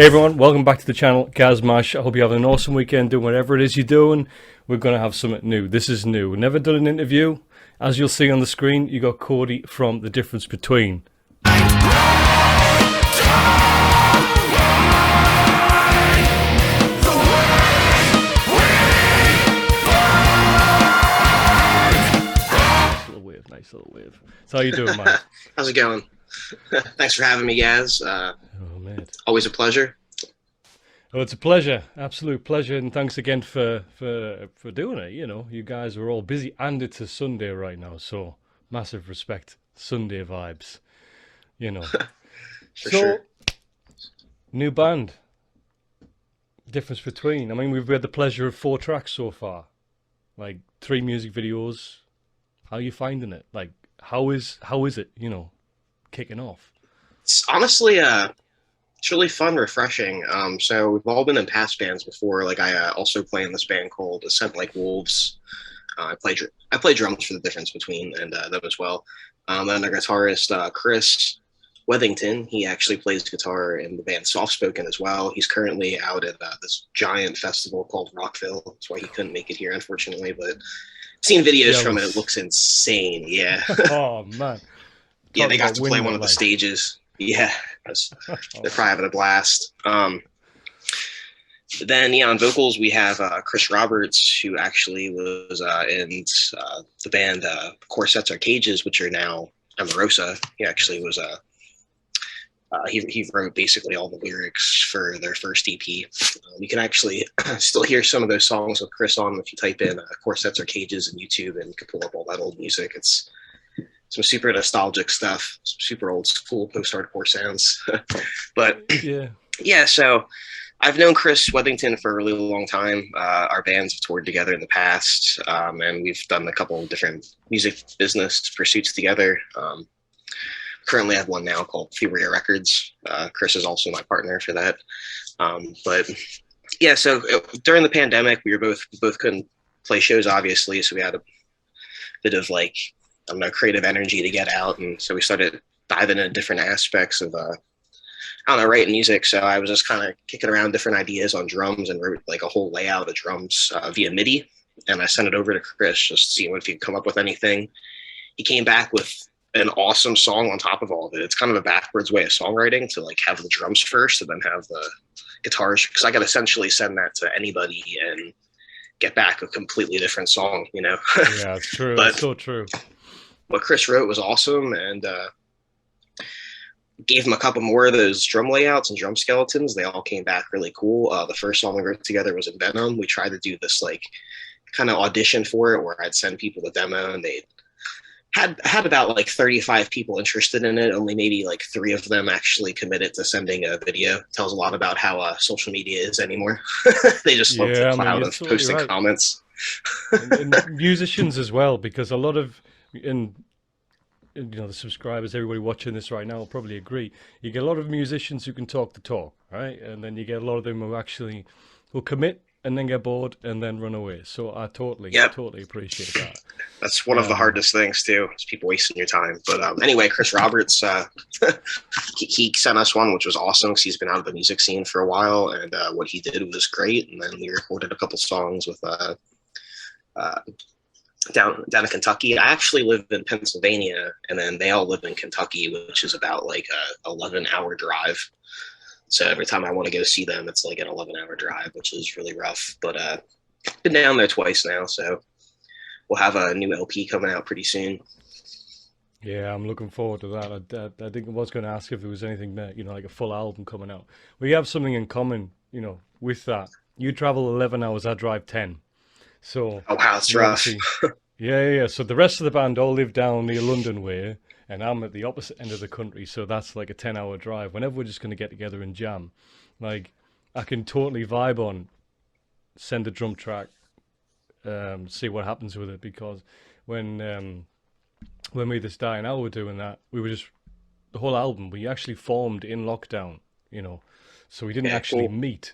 Hey everyone, welcome back to the channel, GazMASH. I hope you're having an awesome weekend doing whatever it is you're doing. We're going to have something new. This is new. Never done an interview. As you'll see on the screen, you got Cody from The Difference Between. Nice little wave. So how you doing, man? How's it going? Thanks for having me, Gaz. Oh, man. Always a pleasure. Oh, it's a pleasure, absolute pleasure, and thanks again for doing it. You know, you guys are all busy, and it's a Sunday right now, so massive respect, Sunday vibes. You know, For sure. New band, Difference Between. I mean, we've had the pleasure of 4 tracks so far, like 3 music videos. How are you finding it? Like, how is it? You know, kicking off. It's honestly it's really fun, refreshing. So we've all been in past bands before. Like I also play in this band called Ascent Like Wolves. I play drums for The Difference Between and them as well. Then our guitarist Chris Wethington, he actually plays guitar in the band Soft Spoken as well. He's currently out at this giant festival called Rockville. That's why he couldn't make it here, unfortunately. But seen videos from it. It looks insane. Yeah. Oh man. Yeah, they got to play one of the stages. Yeah, they're probably having a blast. Then, yeah, on vocals, we have Chris Roberts, who actually was in the band Corsets Are Cages, which are now Amorosa. He actually was he wrote basically all the lyrics for their first EP. You can actually still hear some of those songs with Chris on if you type in Corsets Are Cages in YouTube, and you can pull up all that old music. It's some super nostalgic stuff, some super old school post-hardcore sounds. But yeah, so I've known Chris Wethington for a really long time. Our bands have toured together in the past, and we've done a couple of different music business pursuits together. Currently, I have one now called Furia Records. Chris is also my partner for that. But yeah, so during the pandemic, we both couldn't play shows, obviously, so we had a bit of like, I don't know, creative energy to get out, and so we started diving into different aspects of I don't know, writing music. So I was just kind of kicking around different ideas on drums and wrote like a whole layout of drums via MIDI, and I sent it over to Chris just to see if he could come up with anything. He came back with an awesome song on top of all of it. It's kind of a backwards way of songwriting to like have the drums first and then have the guitars, because I could essentially send that to anybody and get back a completely different song, you know? Yeah, it's true. But it's so true. What Chris wrote was awesome, and gave him a couple more of those drum layouts and drum skeletons. They all came back really cool. The first song we wrote together was in Venom. We tried to do this like kind of audition for it where I'd send people the demo, and they had about like 35 people interested in it. Only maybe like 3 of them actually committed to sending a video. It tells a lot about how social media is anymore. They just love the cloud of posting comments. and musicians as well, because a lot of you know, the subscribers, everybody watching this right now will probably agree. You get a lot of musicians who can talk the talk, right? And then you get a lot of them who actually will commit and then get bored and then run away. So I totally appreciate that. That's one of the hardest things too, is people wasting your time. But anyway, Chris Roberts, he sent us one, which was awesome because he's been out of the music scene for a while, and what he did was great. And then we recorded a couple songs with down in Kentucky. I actually live in Pennsylvania, and then they all live in Kentucky, which is about like a 11-hour drive. So every time I want to go see them, it's like an 11-hour drive, which is really rough. But been down there twice now, so we'll have a new LP coming out pretty soon. Yeah, I'm looking forward to that. I think I was going to ask if there was anything that, you know, like a full album coming out. We have something in common, you know, with that. You travel 11 hours, I drive 10. So, oh wow, it's rough. Yeah. So the rest of the band all live down near London way, and I'm at the opposite end of the country, so that's like a 10-hour drive. Whenever we're just going to get together and jam, like I can totally vibe on, send a drum track, see what happens with it. Because when we this Dying Hour were doing that, we were just the whole album. We actually formed in lockdown, you know, so we didn't actually meet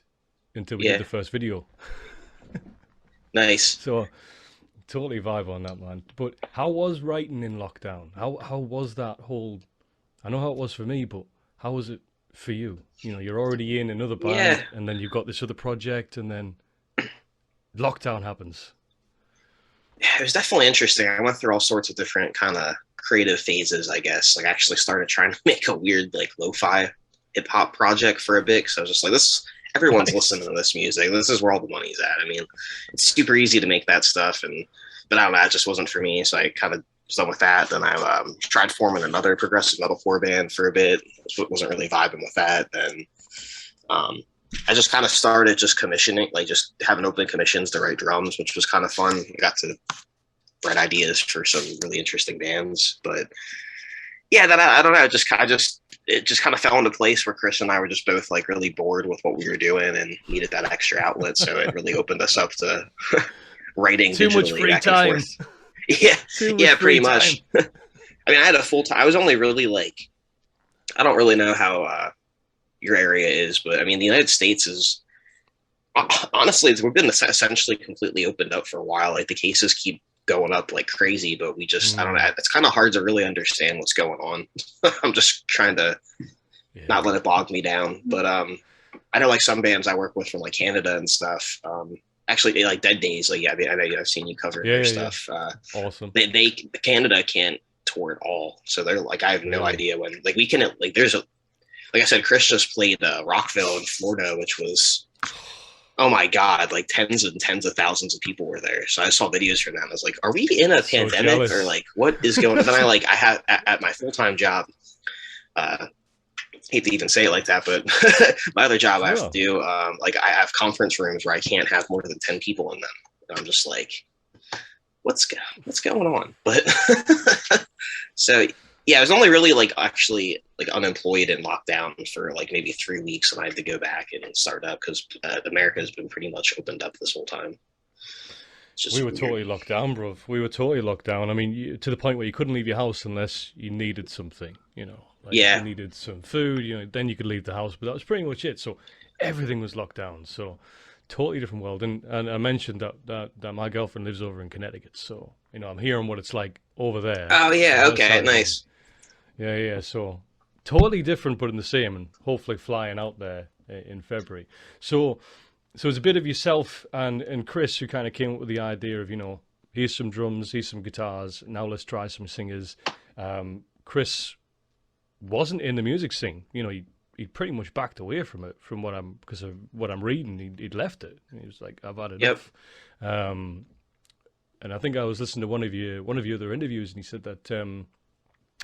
until we did the first video. Nice. So totally vibe on that, man. But how was writing in lockdown? How was that whole? I know how it was for me, but how was it for you? You know, you're already in another Yeah, band, and then you've got this other project, and then lockdown happens. it was definitely interesting. I went through all sorts of different kind of creative phases, I guess. Like I actually started trying to make a weird like lo-fi hip hop project for a bit. So I was just like, this everyone's Nice. listening to this music. This is where all the money's at. I mean, it's super easy to make that stuff, and but I don't know, it just wasn't for me. So I kind of was done with that. Then I tried forming another progressive metalcore band for a bit. Wasn't really vibing with that. Then um, I just kind of started just commissioning, like just having open commissions to write drums, which was kind of fun. I got to write ideas for some really interesting bands. But yeah, then I don't know, it just kind of fell into place where Chris and I were just both like really bored with what we were doing and needed that extra outlet. So it really opened us up to writing Too much digitally free back and time. forth. Yeah, Too much yeah, free pretty time. much. I mean, I had a full time. I was only really like, I don't really know how your area is, but I mean, the United States is honestly, we've been essentially completely opened up for a while. Like the cases keep going up like crazy, but we just, I don't know. Mm, It's kind of hard to really understand what's going on. I'm just trying to yeah. not let it bog me down. But I know like some bands I work with from like Canada and stuff. Actually, like Dead Days, like yeah, I know I've seen you covering Yeah, their yeah, yeah. stuff. Awesome. They Canada can't tour at all, so they're like I have no Really. idea when like we can like there's a like I said, Chris just played Rockville in Florida, which was oh my god, like tens and tens of thousands of people were there. So I saw videos from that. And I was like, are we in a So pandemic or jealous. like what is going on? Then I have at my full time job. Uh, hate to even say it like that, but my other job I have to No. do, like I have conference rooms where I can't have more than 10 people in them. And I'm just like, what's going on? But so yeah, I was only really like actually like unemployed and locked down for like maybe 3 weeks, and I had to go back and start up because America has been pretty much opened up this whole time. It's We just were weird. totally locked down, bro. We were totally locked down. I mean, to the point where you couldn't leave your house unless you needed something, you know. Like if you Yeah. needed some food, you know, then you could leave the house, but that was pretty much it. So everything was locked down. So totally different world. And I mentioned that my girlfriend lives over in Connecticut, so you know, I'm hearing what it's like over there Oh on yeah. her Okay. side of things. Nice. Yeah, yeah. So totally different, but in the same, and hopefully flying out there in February. So, so it's a bit of yourself and Chris who kind of came up with the idea of, you know, here's some drums, here's some guitars. Now let's try some singers. Chris wasn't in the music scene. You know, he pretty much backed away from it, from what I'm because of what I'm reading. He'd left it. He was like, I've had Yep. enough. Um, and I think I was listening to one of your other interviews, and he said that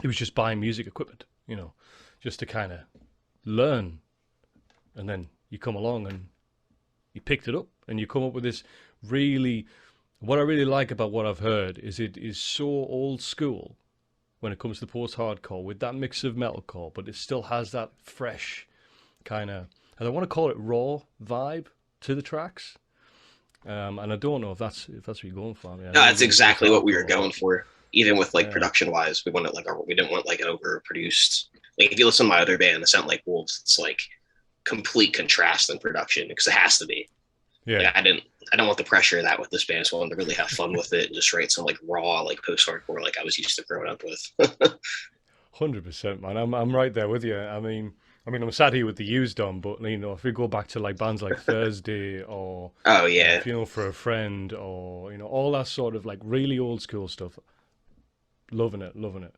he was just buying music equipment, you know, just to kind of learn. And then you come along and you picked it up and you come up with this really. What I really like about what I've heard is it is so old school when it comes to post-hardcore with that mix of metalcore, but it still has that fresh kind of, and I want to call it raw vibe to the tracks. And I don't know if that's what you're going for. I mean, I No, know you're that's going exactly what we were post-hardcore, going but for. Even with like yeah, production wise, we wanted like we didn't want like an overproduced. Like if you listen to my other band, The Sound Like Wolves, it's like complete contrast in production because it has to be. yeah, Like I don't want the pressure of that with this band. So I wanted to really have fun with it and just write some like raw like post hardcore like I was used to growing up with. 100%, man. I'm right there with you. I mean, I'm sad here with the used on, but you know, if we go back to like bands like Thursday or Oh yeah, Funeral for a Friend or you know all that sort of like really old school stuff, loving it, loving it.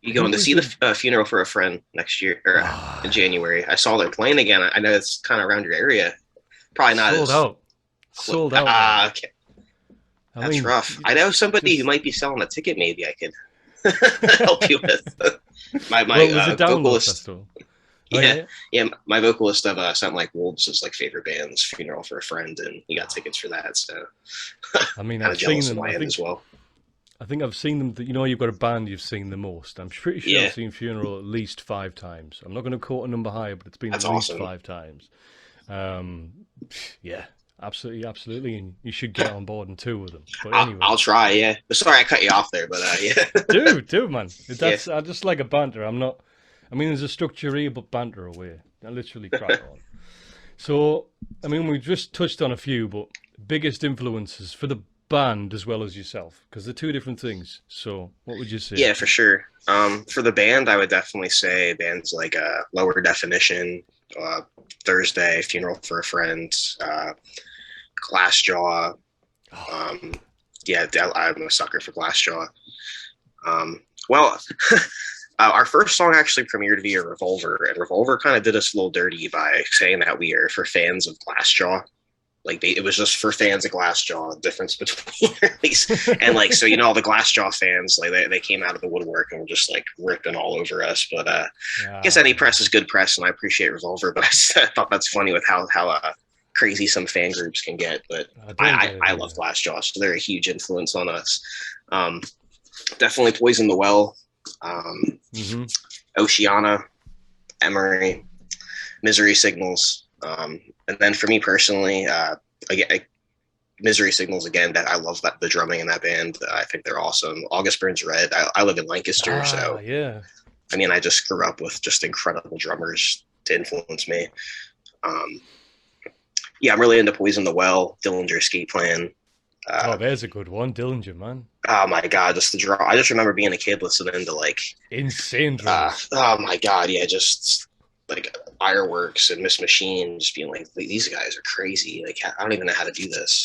you Who going to was see the the Funeral for a Friend next year or in ah January? I saw they're playing again. I know it's kind of around your area. Probably not sold as out, sold out, man. okay. I That's mean, rough. I know somebody who just might be selling a ticket. Maybe I could help you with my well, there's a download vocalist. festival. Oh Yeah, yeah, yeah. My vocalist of Sound Like Wolves is like favorite band's Funeral for a Friend, and he got tickets for that. So I mean, kind I've of seen jealous on them. my I end as think well. I think I've seen them. You know, you've got a band you've seen the most. I'm pretty sure I've Yeah, seen Funeral at least 5 times. I'm not going to quote a number higher, but it's been at that's least awesome. 5 times. Um, yeah, absolutely, absolutely, and you should get on board and tour with them. But I'll anyway, try. Yeah, sorry I cut you off there, but yeah, do man. yeah. That's I just like a banter. I'm not. I mean, there's a structure here, but banter away. I literally crack on. So, I mean, we just touched on a few, but biggest influences for the band as well as yourself? Because they're two different things. So what would you say? Yeah, for sure. For the band, I would definitely say bands like Lower Definition, uh, Thursday, Funeral for a Friend, Glassjaw. Oh, Um, yeah, I'm a sucker for Glassjaw. Well, our first song actually premiered via Revolver, and Revolver kind of did us a little dirty by saying that we are for fans of Glassjaw. Like it was just for fans of Glassjaw. Difference between release and like so all the Glassjaw fans like they came out of the woodwork and were just like ripping all over us. But I guess yeah. any press is good press, and I appreciate Revolver. But I thought that's funny with how crazy some fan groups can get. But I don't get it I love either. Glassjaw, so they're a huge influence on us. Um, Definitely Poison the Well, um, Hmm. Oceana, Emery, Misery Signals. And then for me personally, again, Misery Signals again. That I love that the drumming in that band. I think they're awesome. August Burns Red. I live in Lancaster, Ah, so yeah. I mean, I just grew up with just incredible drummers to influence me. Um, yeah, I'm really into Poison the Well, Dillinger Escape Plan. Oh, Uh, there's a good one, Dillinger, man. oh my god, just the draw. I just remember being a kid listening to like Insane drummers. oh my god, yeah, just like Fireworks and Miss Machine, just being like, these guys are crazy. Like, I don't even know how to do this.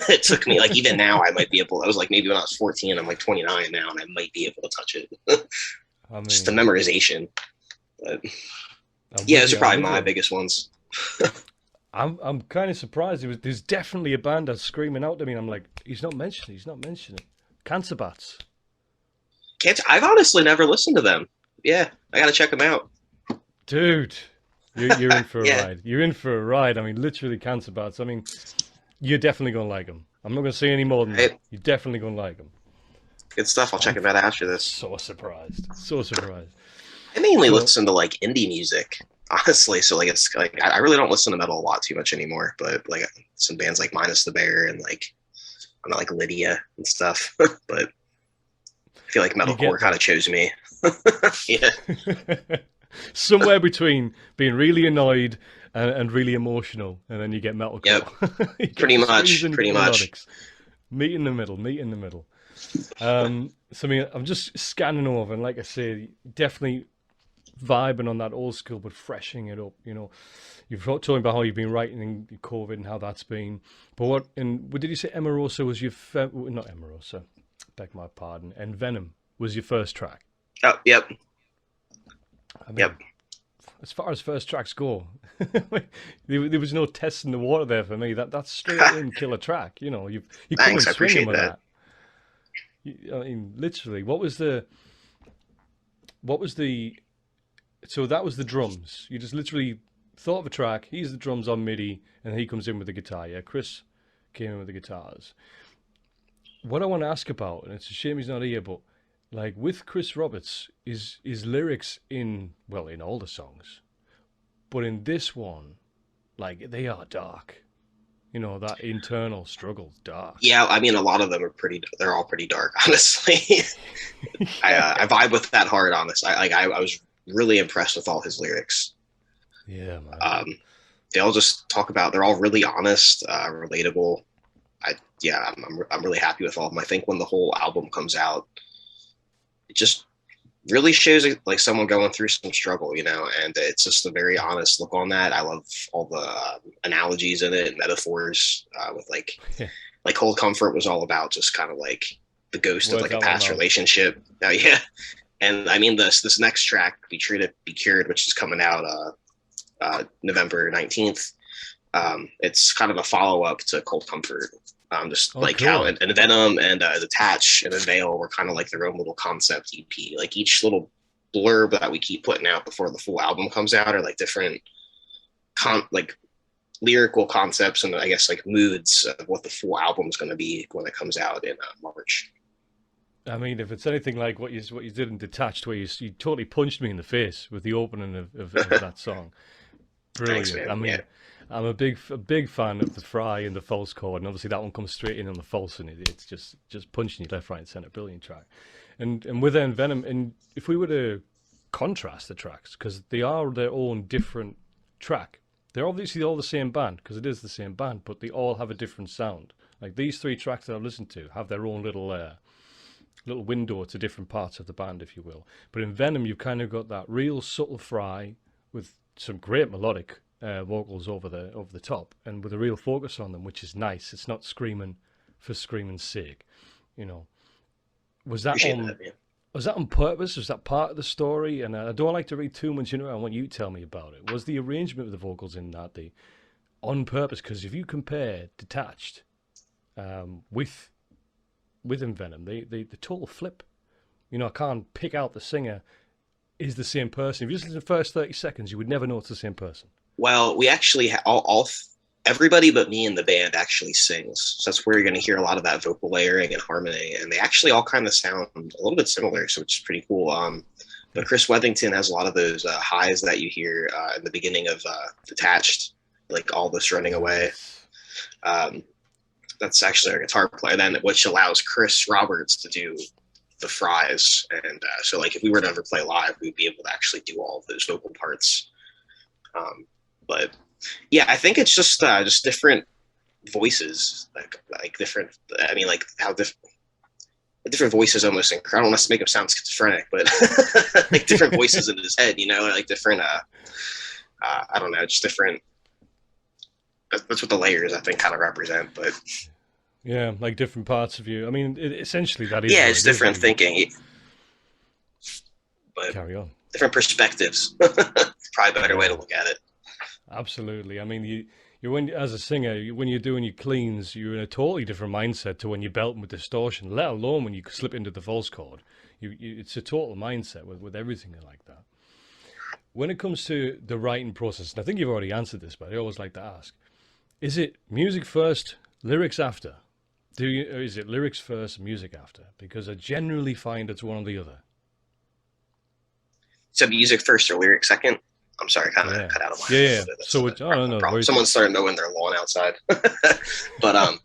It took me like even now I might be able. I was like maybe when I was 14, I'm like 29 now, and I might be able to touch it. I Just the mean, memorization. But I'm yeah, with those are you. I'm probably with my you. biggest ones. I'm kind of surprised. There's definitely a band that's screaming out to me. And I'm like, he's not mentioning. He's not mentioning it. Cancer Bats, Can't. I've honestly never listened to them. Yeah, I gotta check them out. dude. You're in for a Yeah, ride. You're in for a ride. I mean, literally Cancer Bats. I mean, you're definitely gonna like them. I'm not gonna say any more than that. right. You're definitely gonna like them. Good stuff. I'll check I'm them out after this. so surprised. So surprised. I mainly So listen to like indie music, honestly. So like it's like I really don't listen to metal a lot too much anymore. But like some bands like Minus the Bear and like I'm not like Lydia and stuff. But I feel like you metalcore get kind of that. chose me. Yeah. Somewhere between being really annoyed and really emotional, and then you get Yep. metalcore. You get Pretty the screams much. and you get Pretty the much. melodics. Meet in the middle. Meet in the middle. So I mean, I'm just scanning over, and like I say, definitely vibing on that old school, but freshening it up. You've talked about how you've been writing in COVID and how that's been. But what did you say? Emarosa was your not Emarosa. Beg my pardon. And Venom was your first track. Oh, yep. I Yep. mean, as far as first tracks go, there was no test in the water there for me. That's straight in killer track. You come in Thanks. I swinging appreciate with that. that. I mean, literally, what was the so that was the drums. You just literally thought of a track. He's the drums on MIDI, and he comes in with the guitar. Yeah, Chris came in with the guitars. What I want to ask about, and it's a shame he's not here, but like with Chris Roberts, is lyrics in all the songs, but in this one, like they are dark. That internal struggle's dark. Yeah, I mean, a lot of them are pretty. They're all pretty dark, honestly. Yeah, I vibe with that hard, honest. I was really impressed with all his lyrics. yeah, man. Um, they all just talk about. They're all really honest, relatable. Yeah, I'm really happy with all of them. I think when the whole album comes out, it just really shows like someone going through some struggle, and it's just a very honest look on that. I love all the analogies in it and metaphors with Yeah, like Cold Comfort was all about just kind of like the ghost of words like a out my past mouth. relationship. Yeah, and I mean this next track, "Be Treated, Be Cured," which is coming out November 19th. It's kind of a follow up to Cold Comfort. Just Oh, like how cool. and Venom and Detach and Veil were kind of like their own little concept EP. Like each little blurb that we keep putting out before the full album comes out are like different like lyrical concepts and I guess like moods of what the full album is going to be when it comes out in March. I mean, if it's anything like what you did in Detached, where you totally punched me in the face with the opening of that song. Thanks, Brilliant. I man. Yeah. mean, I'm a big fan of the fry and the false chord, and obviously that one comes straight in on the false, and it's just punching you left, right, and center. Brilliant track. And with Venom, and if we were to contrast the tracks, because they are their own different track, they're obviously all the same band because it is the same band, but they all have a different sound. Like these three tracks that I've listened to have their own little window to different parts of the band, if you will. But in Venom, you've kind of got that real subtle fry with some great melodic vocals over the top, and with a real focus on them, which is nice. It's not screaming for screaming's sake, you know. Was that Appreciate on? that, man. Was that on purpose? Was that part of the story? And I don't like to read too much into it. I want you to tell me about it. Was the arrangement of the vocals in that the on purpose? Because if you compare Detached with Venom, the total flip. You know, I can't pick out the singer is the same person. If you listen to the first 30 seconds, you would never know it's the same person. Well, we actually everybody but me in the band actually sings. So that's where you're going to hear a lot of that vocal layering and harmony. And they actually all kind of sound a little bit similar, so which is pretty cool. But Chris Wethington has a lot of those highs that you hear in the beginning of Detached, like all this running away. That's actually our guitar player then, which allows Chris Roberts to do the fries. And so like if we were to ever play live, we'd be able to actually do all of those vocal parts. But yeah, I think it's just different voices, like different. I mean, like how different voices almost. I don't want to make him sound schizophrenic, but like different voices in his head, you know, like different. I don't know, just different. That's what the layers I think kind of represent, but yeah, like different parts of you. I mean, essentially that is. Yeah, it's different thinking, but carry on. Different perspectives. Probably a better way to look at it. Absolutely. I mean, you when as a singer, when you're doing your cleans, you're in a totally different mindset to when you're belting with distortion. Let alone when you slip into the false chord. It's a total mindset with everything like that. When it comes to the writing process, and I think you've already answered this, but I always like to ask: is it music first, lyrics after? Or is it lyrics first, music after? Because I generally find it's one or the other. So music first or lyrics second? I'm sorry, kind of cut out of my yeah. So it's no. Someone's starting mowing their lawn outside, but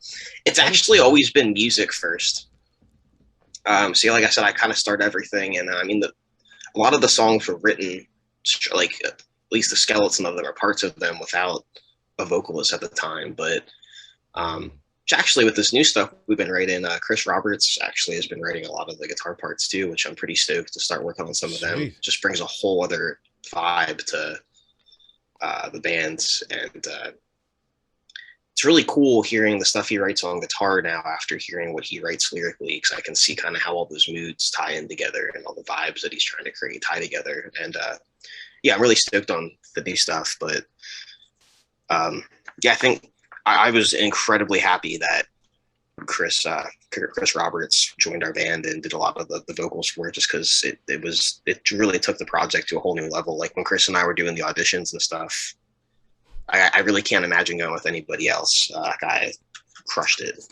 it's actually always been music first. So like I said, I kind of start everything, and I mean a lot of the songs were written like at least the skeleton of them or parts of them without a vocalist at the time. But actually, with this new stuff we've been writing, Chris Roberts actually has been writing a lot of the guitar parts too, which I'm pretty stoked to start working on some of them. It just brings a whole other vibe to the bands, and it's really cool hearing the stuff he writes on guitar now after hearing what he writes lyrically, because I can see kind of how all those moods tie in together and all the vibes that he's trying to create tie together. And yeah, I'm really stoked on the new stuff. But yeah, I think I was incredibly happy that Chris Roberts joined our band and did a lot of the vocals for it, just because it really took the project to a whole new level. Like when Chris and I were doing the auditions and stuff, I really can't imagine going with anybody else. That guy crushed it.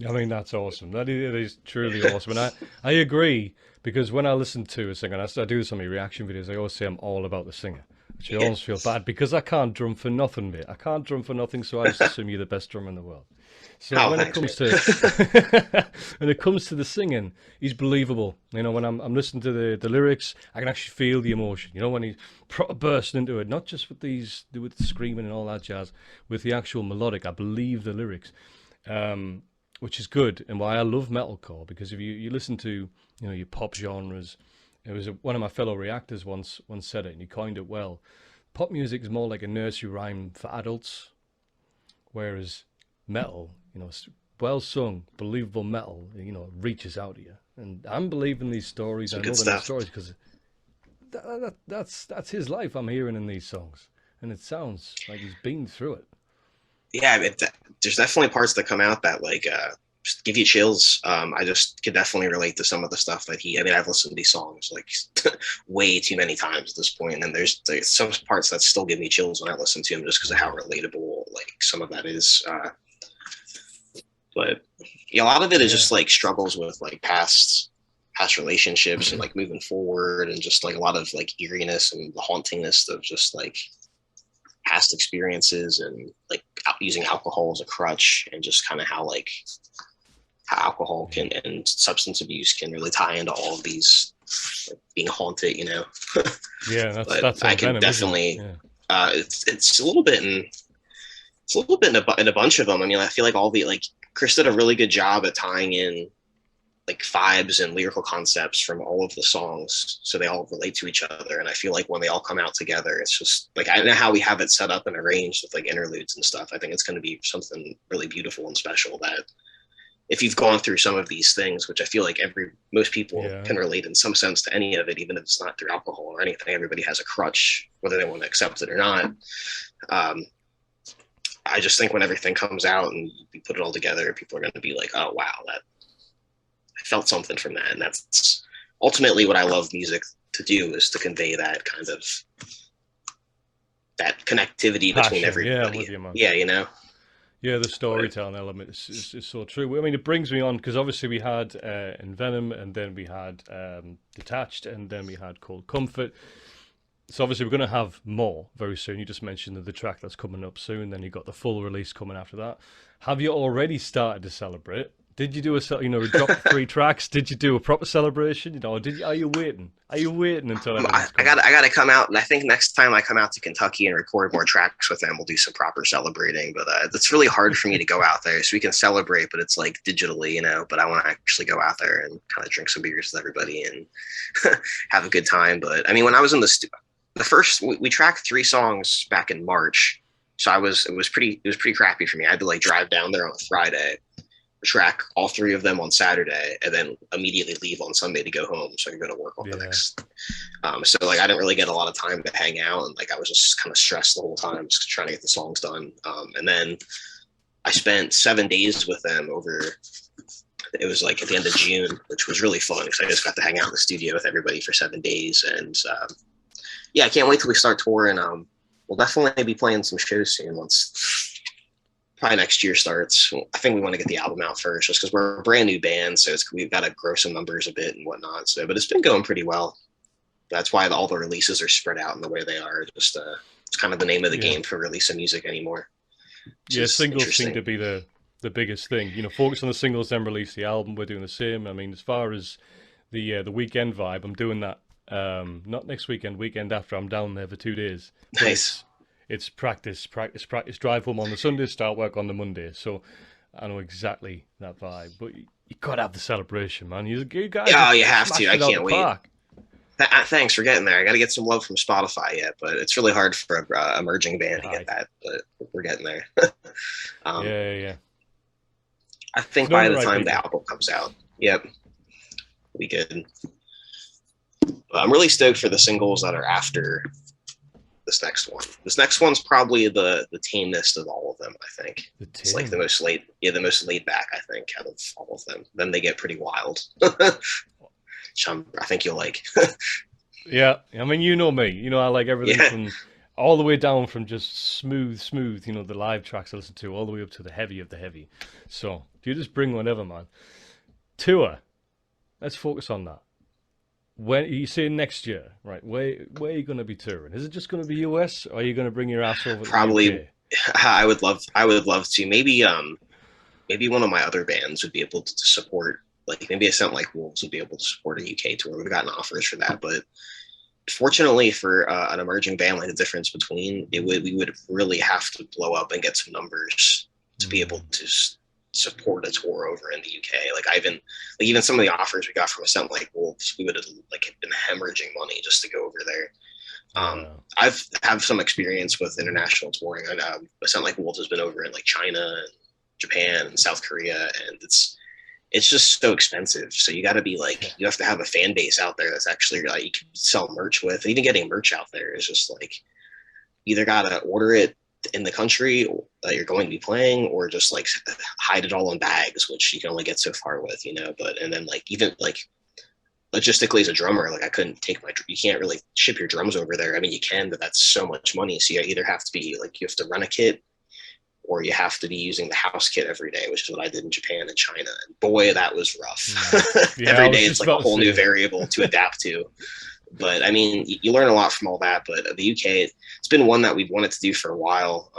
I mean, that's awesome. That is truly awesome. And I agree, because when I listen to a singer, and I do this on my reaction videos, I always say I'm all about the singer. Which I always feel bad, because I can't drum for nothing, mate. I can't drum for nothing, so I just assume you're the best drummer in the world. So when it comes to the singing, he's believable. You know, when I'm listening to the lyrics, I can actually feel the emotion. You know, when he's bursting into it, not just with the screaming and all that jazz, with the actual melodic. I believe the lyrics, which is good, and why I love metalcore. Because if you listen to your pop genres, it was one of my fellow reactors once said it, and he coined it well. Pop music is more like a nursery rhyme for adults, whereas metal, well sung, believable metal, reaches out to you. And I'm believing these stories. I know these stories because that's his life I'm hearing in these songs, and it sounds like he's been through it. Yeah, there's definitely parts that come out that just give you chills. I just could definitely relate to some of the stuff that I've listened to these songs like way too many times at this point, and there's some parts that still give me chills when I listen to them, just because of how relatable some of that is. But a lot of it is just struggles with past relationships and moving forward, and just a lot of eeriness and the hauntingness of just past experiences, and using alcohol as a crutch, and just kind of how alcohol can and substance abuse can really tie into all of these being haunted, Yeah, that's I can definitely it's a little bit in It's a little bit in a bunch of them. I mean, I feel like all the like Chris did a really good job at tying in like vibes and lyrical concepts from all of the songs, so they all relate to each other. And I feel like when they all come out together, it's just like I don't know how we have it set up and arranged with like interludes and stuff. I think it's going to be something really beautiful and special that if you've gone through some of these things, which I feel like most people Yeah. can relate in some sense to any of it, even if it's not through alcohol or anything. Everybody has a crutch, whether they want to accept it or not. Um, I just think when everything comes out and you put it all together, people are going to be like, "Oh wow, that I felt something from that," and that's ultimately what I love music to do, is to convey that kind of that connectivity between Passion. Yeah, I'm with everybody. you, man. Yeah, you know. Yeah, the But storytelling element is so true. I mean, it brings me on because obviously we had in Venom, and then we had Detached, and then we had Cold Comfort. So obviously we're going to have more very soon. You just mentioned the track that's coming up soon. Then you got the full release coming after that. Have you already started to celebrate? Did you do we dropped 3 tracks? Did you do a proper celebration? Are you waiting? Are you waiting until everything's I come out? got to come out, and I think next time I come out to Kentucky and record more tracks with them, we'll do some proper celebrating. But it's really hard for me to go out there, so we can celebrate, but it's like digitally, you know. But I want to actually go out there and kind of drink some beers with everybody and have a good time. But I mean, when I was in the first we tracked 3 songs back in March, so it was pretty crappy for me. I had to like drive down there on a Friday, track all 3 of them on Saturday, and then immediately leave on Sunday to go home so I could go to work on the Yeah, next. So like I didn't really get a lot of time to hang out, and like I was just kind of stressed the whole time, just trying to get the songs done. And then I spent 7 days with them over. It was like at the end of June, which was really fun because I just got to hang out in the studio with everybody for 7 days, and yeah, I can't wait till we start touring. We'll definitely be playing some shows soon once probably next year starts. I think we want to get the album out first, just because we're a brand new band, so we've got to grow some numbers a bit and whatnot. So, but it's been going pretty well. That's why all the releases are spread out in the way they are. Just it's kind of the name of the yeah, game for releasing music anymore, which yeah. is Singles seem interesting. to be the biggest thing. Focus on the singles, then release the album. We're doing the same. I mean, as far as the weekend vibe, I'm doing that. Not next weekend, weekend after. I'm down there for 2 days, but Nice. it's practice, practice, practice. Drive home on the Sunday, start work on the Monday. So I know exactly that vibe. But you gotta have the celebration, man. You guys Yeah, have you have to. smashed I it out the can't wait. park. Thanks for getting there. I got to get some love from Spotify yet, but it's really hard for a emerging band to get Aye. that. But we're getting there. Yeah, um, yeah, yeah. I It's think knowing by the the right time the people. album comes out, yep, we'll be good. But I'm really stoked for the singles that are after this next one. This next one's probably the tamest of all of them. I think The it's like tamest. the most laid back. I think out of all of them. Then they get pretty wild, which I think you'll like. Yeah, I mean, you know me. I like everything Yeah. from all the way down from just smooth, the live tracks I listen to, all the way up to the heavy of the heavy. So, you just bring whatever, man. Tour. Let's focus on that. When you say next year, right? Where are you going to be touring? Is it just going to be US, or are you going to bring your ass over to the Probably UK? I would love to. Maybe one of my other bands would be able to support, like maybe a sound like Wolves would be able to support a UK tour. We've gotten offers for that, but fortunately for an emerging band, like the difference between we would really have to blow up and get some numbers to be able Mm, to support a tour over in the UK. Even some of the offers we got from a sound like Wolves, we would have like been hemorrhaging money just to go over there. yeah. I've have some experience with international touring. And a sound like Wolves has been over in like China and Japan and South Korea, and it's just so expensive. So you got to be like, Yeah. you have to have a fan base out there that's actually like you can sell merch with. Even getting merch out there is just like either got to order it in the country that you're going to be playing, or just like hide it all in bags, which you can only get so far with, you know. But and then like even like logistically as a drummer, like I couldn't take you can't really ship your drums over there. I mean, you can, but that's so much money. So you either have to be like, you have to rent a kit, or you have to be using the house kit every day, which is what I did in Japan and China. And boy, that was Mm. rough. Yeah, I Every was day just it's like a about to whole new say. variable to adapt to. But I mean, you learn a lot from all that. But the UK, it's been one that we've wanted to do for a while.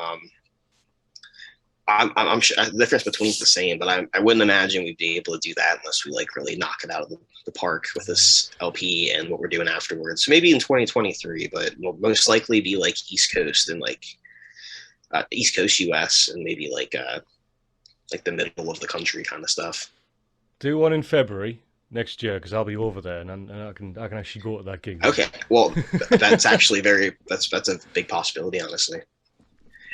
I'm sure the difference between it's the same, but I wouldn't imagine we'd be able to do that unless we like really knock it out of the park with Mm. this LP and what we're doing afterwards. So maybe in 2023, but we'll most likely be like East Coast and like East Coast US and maybe like the middle of the country kind of stuff. Do one in February next year because I'll be over there and I can actually go to that gig then. Okay, well, that's actually that's a big possibility, honestly.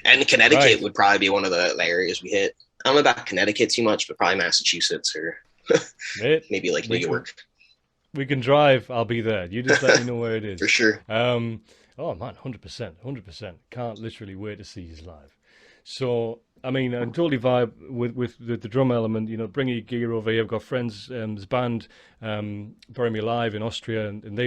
And Connecticut Right, would probably be one of the areas we hit. I don't know about Connecticut too much, but probably Massachusetts or mate. maybe like New We can York we can drive. I'll be there. You just let me know where it for is. sure. Um, oh man, 100%, 100%. Can't literally wait to see you live. So, I mean, I totally vibe with the drum element. You know, bring your gear over here. I've got friends. This band, Bury Me Alive in Austria, and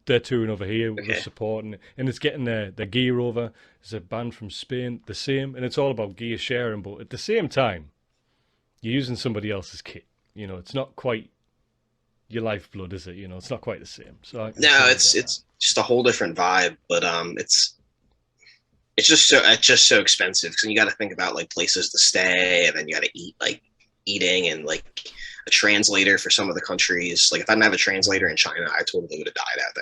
they're touring over here with Okay. support, and it's getting their gear over. There's a band from Spain, the same, and it's all about gear sharing. But at the same time, you're using somebody else's kit. You know, it's not quite your lifeblood, is it? You know, it's not quite the same. So I No, totally it's get that. it's just a whole different vibe, but it's just so expensive because you got to think about like places to stay, and then you got to eat like eating and like a translator for some of the countries. Like if I didn't have a translator in China, I totally would have died out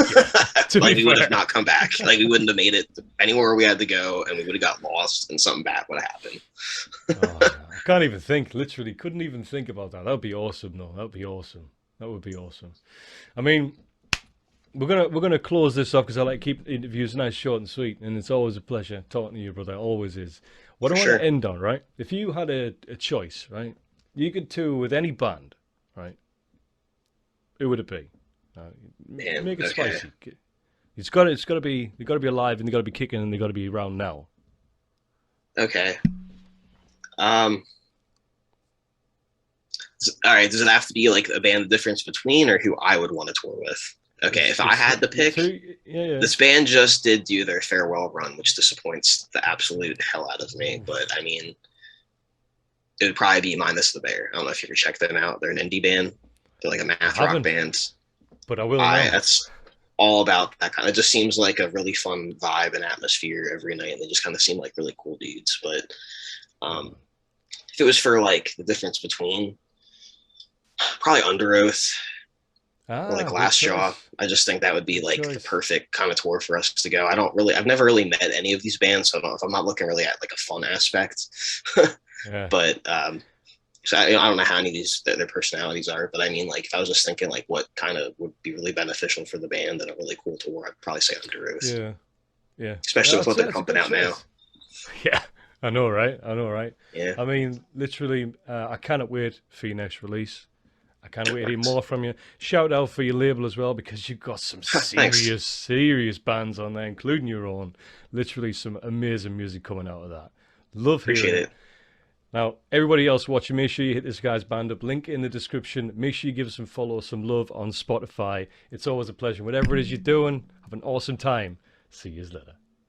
Yeah. there. To Like be we would have fair, not come back. Like we wouldn't have made it anywhere we had to go, and we would have got lost, and something bad would have happened. oh no, I can't even think. Literally, couldn't even think about that. That would be awesome, though. That would be awesome. That would be awesome. I mean, we're gonna close this off because I like keep interviews nice, short, and sweet, and it's always a pleasure talking to you, brother. Always is. What For I want to sure. end on, right? If you had a choice, right? You could tour with any band, right? Who would it be? Uh, Man, Make it okay. spicy. It's got to be they got to be alive and they got to be kicking and they got to be around now. Okay. Um, all right. Does it have to be like a band the difference between or who I would want to tour with? Okay. If I had to pick, Two, yeah, yeah. this band just did do their farewell run, which disappoints the absolute hell out of me. But Oof. I mean, it would probably be Minus the Bear. I don't know if you ever checked them out. They're an indie band. They're like a I math rock haven't, band. but I will I now. That's all about that kind of. It just seems like a really fun vibe and atmosphere every night, and they just kind of seem like really cool dudes. But um, Uh, if it was for like the difference between probably Under Oath or like good Glassjaw, choice. I just think that would be Good like the choice. perfect kind of tour for us to go. I've never really met any of these bands, so I don't know if I'm not looking really at like a fun aspect. Yeah, But so I don't know how many of these their personalities are, but I mean, like if I was just thinking like what kind of would be really beneficial for the band and a really cool tour, I'd probably say Under Oath, yeah, yeah. especially No, with what they're that's a pumping good out now. choice. Yeah, I know, right? I know, right? Yeah, I mean, literally, I cannot wait for your next release. I can't wait to hear more from you. Shout out for your label as well because you've got some thanks, serious, serious bands on there, including your own. Literally, some amazing music coming out of that. Love hearing appreciate it. it. Now, everybody else watching, make sure you hit this guy's band up. Link in the description. Make sure you give some follow, some love on Spotify. It's always a pleasure. Whatever it is you're doing, have an awesome time. See you later.